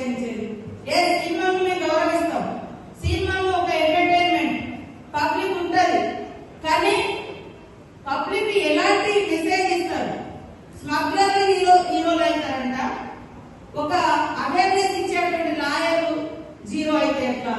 ప్రోత్సహించేది. ఏ సినిమాను మేము గౌరవిస్తాం, సినిమాలో ఒక ఎంటర్టైన్మెంట్ పబ్లిక్ ఉంటది, కానీ పబ్లిక్ ఎలాంటి మెసేజ్ ఇస్తారు? స్మగ్లర్లు హీరోలు అవుతారంట, ఒక అవేర్నెస్ ఇచ్చేటువంటి లాయర్ జీరో అయితే ఎట్లా?